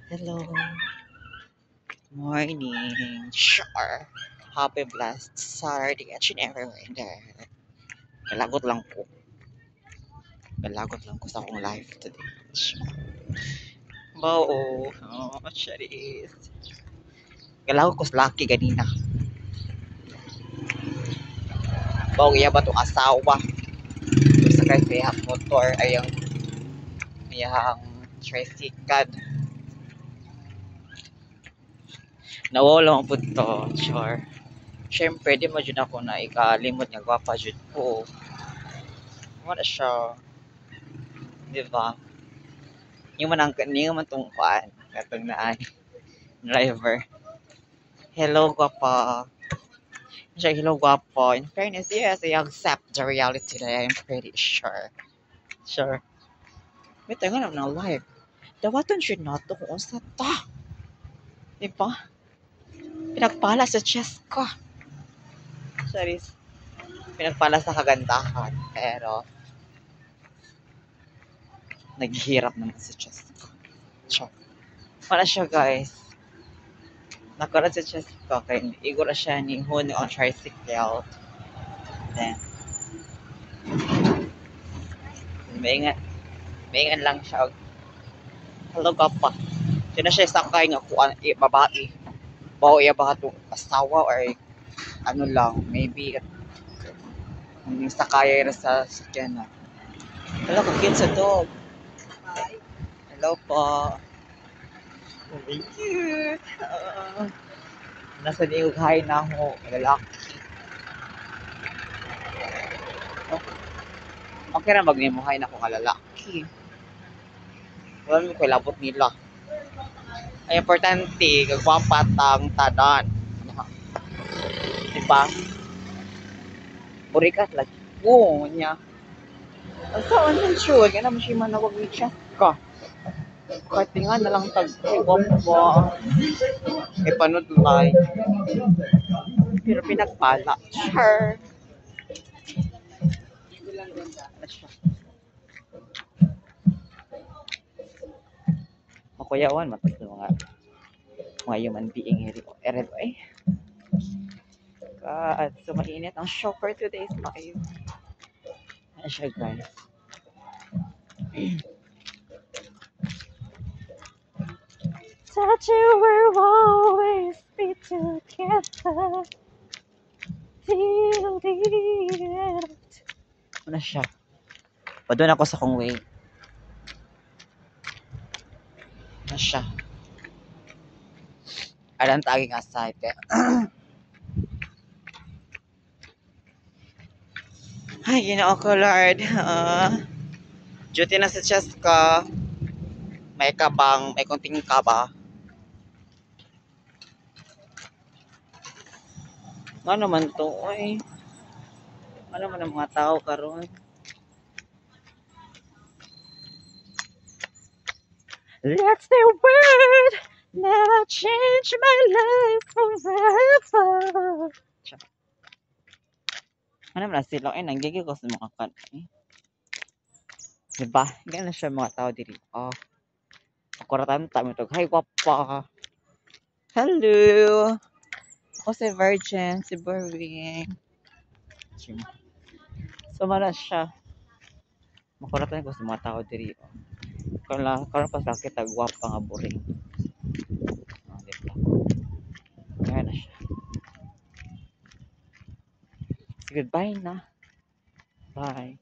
Hello. Morning. Sure. Happy blessed Saturday at and everywhere in there. Galagot lang ko. Galagot lang ko sa akong life today. Sure. Bao. Oh, charis. Galagot ko sa lucky ganina. Bao iya ba itong asawa? Sa kaya motor ay ang tricycle. Nawala mo po to. Sure. Siyempre, di mo dyan ako na ikalimot nga gwapa dyan ko. Wala siya. Di ba? Yung man tong kuan. Katong na driver. Hello, gwapa. Siya, hello, guapo. In fairness, yes, I accept the reality that I'm pretty sure. Sure. Wait, nga naman ng live. Dawatan siya na ito kung sa ta. Diba? Pinagpala sa chest ko. Sorry. Pinagpala sa kagandahan. Pero, naghihirap naman sa chest ko. Sure. Wala siya, guys. Nakaroon sa chest ko. Kaya igura siya ni Hun on tricycle. Then, maingan lang siya. Hello, gapa. Siya na siya sakay nga kuan babae. Bao iya ba itong asawa or ano lang, maybe sakay na sa sakyan na. Hello, kagin sa dog. Hello po. Very cute. Nasa niyog hay na ako, lalaki. Okay na magnimuhay na ako kalalaki. Wala mo kay labot nila. Ay importante, kagwapat ang tanan. Diba? Burikat lagi. Oo, niya. Ang saan man siya, kaya naman siya manawag ni siya ka. Kahit nga na lang tag-iwapa. E panudlay. Pero pinagpala. Sure. Makuyawan, matag mga human being eret ay. God, so mainit ang show for today's live. Ano siya, guys? That you will always be together till the end. Ano siya? Padun ako sa kong way. Ano siya? Alam taging aside. Ay, ginoo ko, Lord. Duty na sa chest ko. May kabang, may konting kaba. Ano man to, oy. Ano man ang mga tao karon? Let's the word never change my life forever. Ano man sila? Ay, nanggigil ko sa mga kan. Diba? Ganyan siya mga tao dito. Oh. Akuratan tayo ito. Hi, guwapa. Hello. Ako si Virgin, si Boring. So, mara siya. Makuratan ko sa mga tao dito. Karon pa sa kita, guwapa nga Boring. Oh, diba? Ganyan na siya. Goodbye na. Bye.